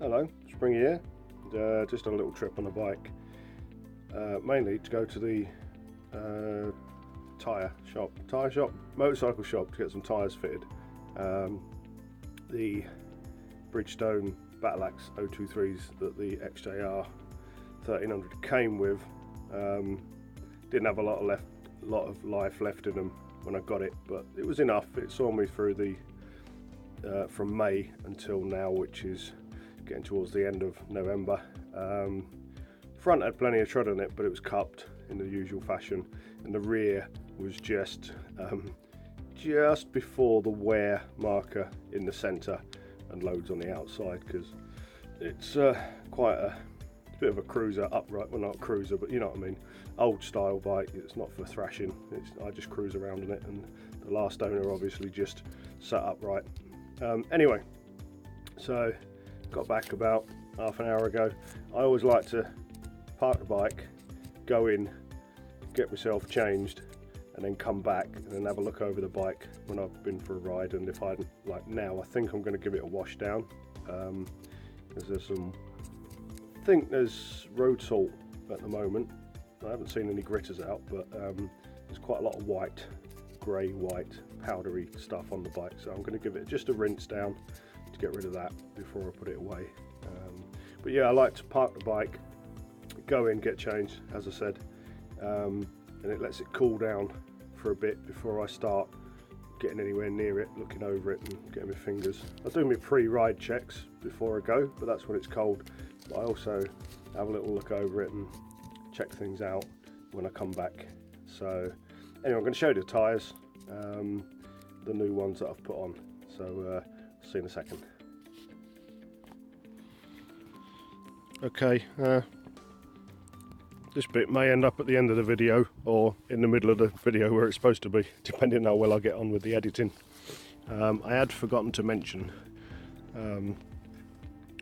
Hello, Springy here. Just a little trip on the bike, mainly to go to the motorcycle shop to get some tyres fitted. The Bridgestone Battle Axe 023s that the XJR 1300 came with didn't have a lot of life left in them when I got it, but it was enough. It saw me through the from May until now, which is getting towards the end of November. Front had plenty of tread on it, but it was cupped in the usual fashion, and the rear was just before the wear marker in the centre and loads on the outside, because it's quite a bit of a cruiser upright. Well, not a cruiser, but you know what I mean. Old style bike. It's not for thrashing. I just cruise around in it, and the last owner obviously just sat upright. Anyway, so got back about half an hour ago. I always like to park the bike, go in, get myself changed, and then come back and then have a look over the bike when I've been for a ride. And if I like now, I think I'm going to give it a wash down, because I think there's road salt at the moment. I haven't seen any gritters out, but there's quite a lot of grey white powdery stuff on the bike, so I'm going to give it just a rinse down to get rid of that before I put it away. But yeah, I like to park the bike, go in, get changed, as I said, and it lets it cool down for a bit before I start getting anywhere near it, looking over it and getting my fingers. I do my pre-ride checks before I go, but that's when it's cold. But I also have a little look over it and check things out when I come back. So anyway, I'm going to show you the tyres, the new ones that I've put on. So see you in a second. Okay, this bit may end up at the end of the video or in the middle of the video where it's supposed to be, depending on how well I get on with the editing. I had forgotten to mention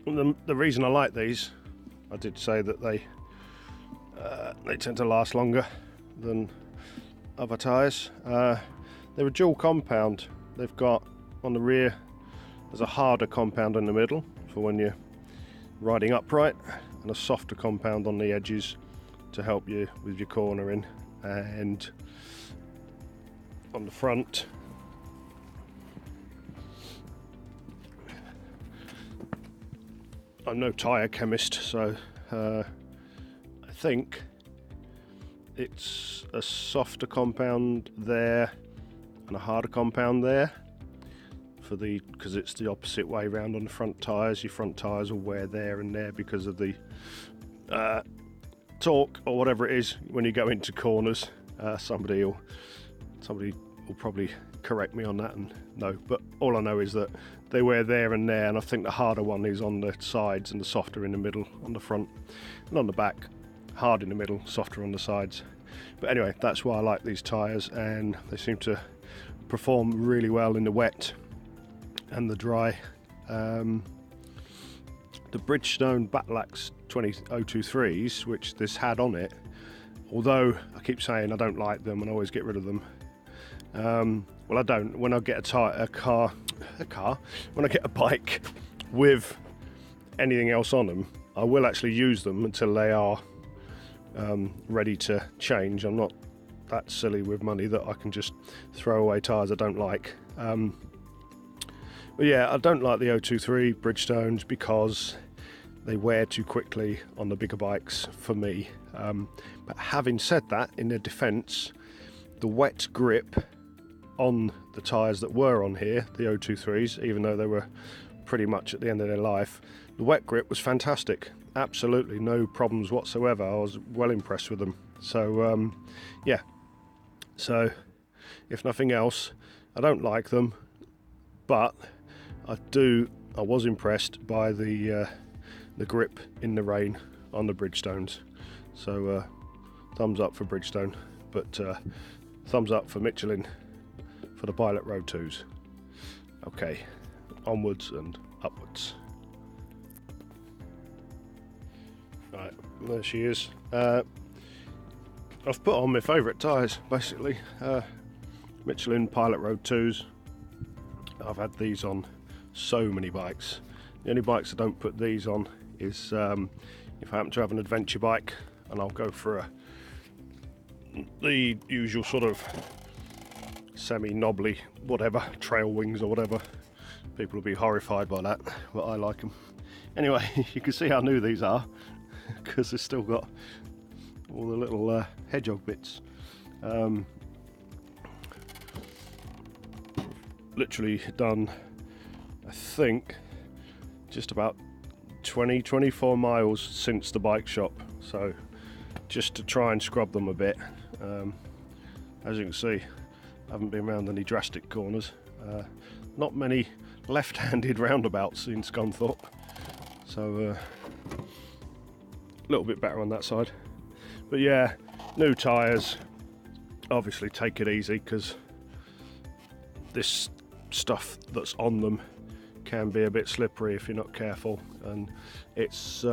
the reason I like these. I did say that they tend to last longer than other tyres. They're a dual compound. They've got on the rear, there's a harder compound in the middle for when you're riding upright, and a softer compound on the edges to help you with your cornering. And on the front, I'm no tyre chemist, so I think it's a softer compound there and a harder compound there because it's the opposite way around on the front tyres. Your front tyres will wear there and there because of the torque or whatever it is when you go into corners. Somebody will probably correct me on that and no, but all I know is that they wear there and there, and I think the harder one is on the sides and the softer in the middle on the front, and on the back hard in the middle, softer on the sides. But anyway, that's why I like these tyres, and they seem to perform really well in the wet and the dry. The Bridgestone Battle Axe 023s, which this had on it, although I keep saying I don't like them and I always get rid of them, well, I don't. When I get when I get a bike with anything else on them, I will actually use them until they are ready to change. I'm not that silly with money that I can just throw away tyres I don't like. But yeah, I don't like the 023 Bridgestones because they wear too quickly on the bigger bikes for me. But having said that, in their defence, the wet grip on the tyres that were on here, the 023s, even though they were pretty much at the end of their life, the wet grip was fantastic. Absolutely no problems whatsoever. I was well impressed with them. So yeah, so if nothing else, I don't like them, but I was impressed by the grip in the rain on the Bridgestones. So thumbs up for Bridgestone, but thumbs up for Michelin for the Pilot Road 2s. Okay, onwards and upwards. Right, there she is. I've put on my favourite tyres, basically. Michelin Pilot Road 2s. I've had these on so many bikes, The only bikes I don't put these on is if I happen to have an adventure bike and I'll go for the usual sort of semi-knobbly whatever, trail wings or whatever. People will be horrified by that, but I like them. Anyway, you can see how new these are because they've still got all the little hedgehog bits. Literally done, I think, just about 24 miles since the bike shop, so just to try and scrub them a bit. As you can see, I haven't been around any drastic corners. Not many left-handed roundabouts in Scunthorpe, so a little bit better on that side. But yeah, new tyres, obviously take it easy because this stuff that's on them can be a bit slippery if you're not careful, and it's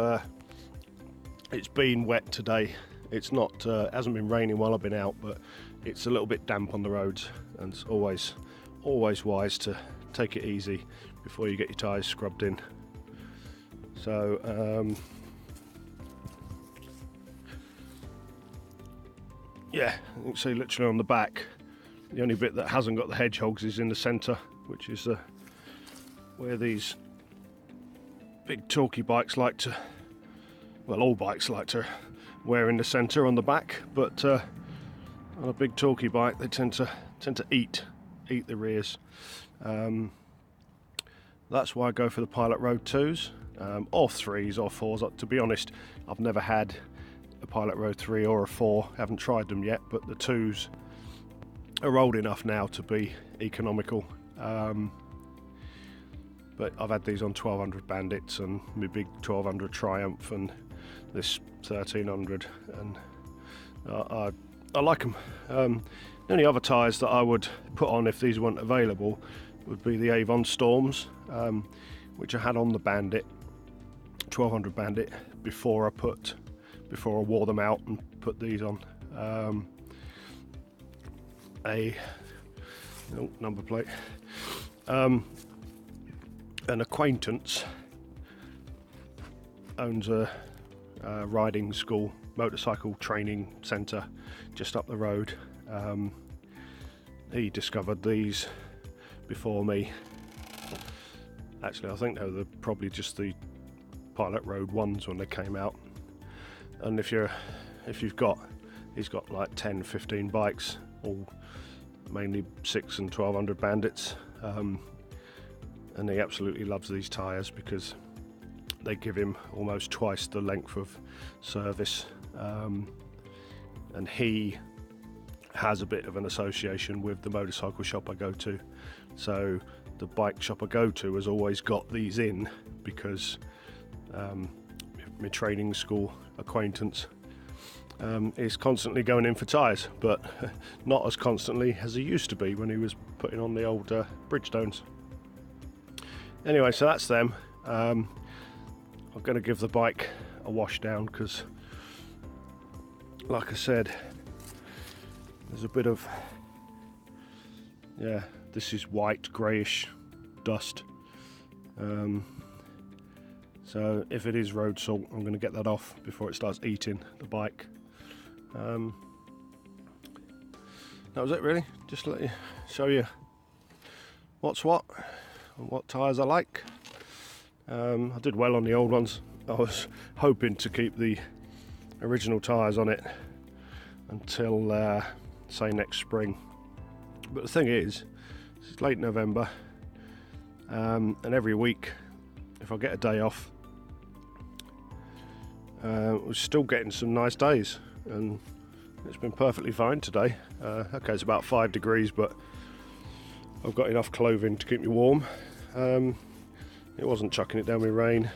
been wet today. It's not hasn't been raining while I've been out, but it's a little bit damp on the roads, and it's always wise to take it easy before you get your tyres scrubbed in. So yeah, you can see literally on the back, the only bit that hasn't got the hedgehogs is in the centre, which is where these big talkie bikes like to, well, all bikes like to wear in the centre on the back, but on a big talkie bike they tend to eat the rears. That's why I go for the Pilot Road 2s, or 3s or 4s. To be honest, I've never had a Pilot Road 3 or a 4, haven't tried them yet, but the 2s are old enough now to be economical. But I've had these on 1200 Bandits and my big 1200 Triumph and this 1300, and I like them. The only other tyres that I would put on if these weren't available would be the Avon Storms, which I had on the Bandit, 1200 Bandit, before I wore them out and put these on. Number plate. An acquaintance owns a riding school, motorcycle training centre just up the road. He discovered these before me. Actually, I think they were probably just the Pilot Road ones when they came out. And he's got like 10-15 bikes, all mainly 6 and 1200 Bandits, and he absolutely loves these tyres because they give him almost twice the length of service, and he has a bit of an association with the motorcycle shop I go to, so the bike shop I go to has always got these in because my training school acquaintance is constantly going in for tyres, but not as constantly as he used to be when he was putting on the old Bridgestones. Anyway, so that's them. I'm going to give the bike a wash down because, like I said, there's a bit of, yeah, this is white greyish dust, so if it is road salt, I'm going to get that off before it starts eating the bike. That was it really, just to let you show you what's what and what tyres I like. I did well on the old ones. I was hoping to keep the original tyres on it until say next spring, but the thing is, it's late November, and every week if I get a day off, we're still getting some nice days, and it's been perfectly fine today. Okay, it's about 5 degrees, but I've got enough clothing to keep me warm. It wasn't chucking it down with rain.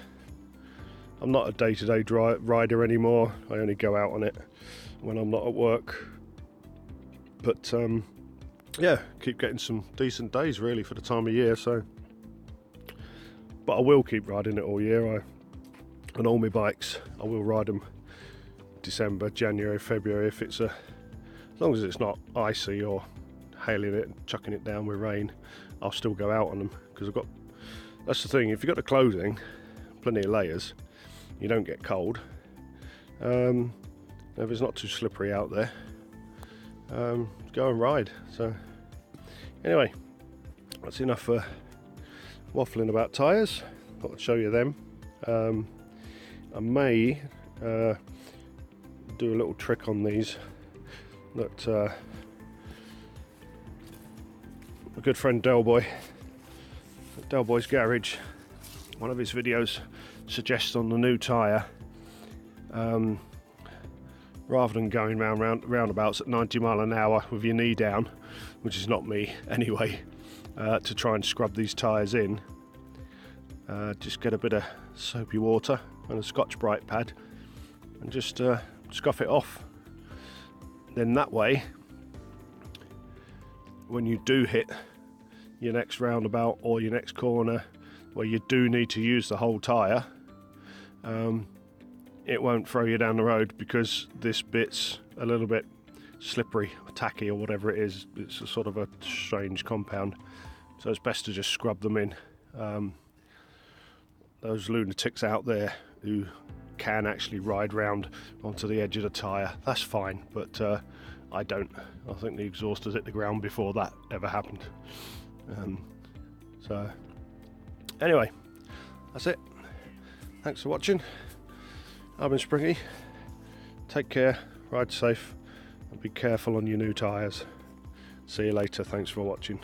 I'm not a day-to-day rider anymore. I only go out on it when I'm not at work. But yeah, keep getting some decent days really for the time of year. So, but I will keep riding it all year. On all my bikes, I will ride them December, January, February if it's as long as it's not icy or hailing it and chucking it down with rain. I'll still go out on them because I've got That's the thing, if you've got the clothing, plenty of layers, you don't get cold. If it's not too slippery out there, go and ride. So anyway, that's enough for waffling about tyres. Thought I'd show you them. I may do a little trick on these that a good friend Delboy at Delboy's Garage, one of his videos suggests on the new tyre, rather than going roundabouts at 90 mile an hour with your knee down, which is not me anyway, to try and scrub these tyres in, just get a bit of soapy water and a Scotch-Brite pad and just scuff it off. Then that way, when you do hit your next roundabout or your next corner where you do need to use the whole tyre, it won't throw you down the road, because this bit's a little bit slippery or tacky or whatever it is. It's a sort of a strange compound, so it's best to just scrub them in. Those lunatics out there who can actually ride round onto the edge of the tyre, that's fine, but I don't. I think the exhaust has hit the ground before that ever happened. So anyway, that's it. Thanks for watching. I've been Springy. Take care, ride safe, and be careful on your new tyres. See you later. Thanks for watching.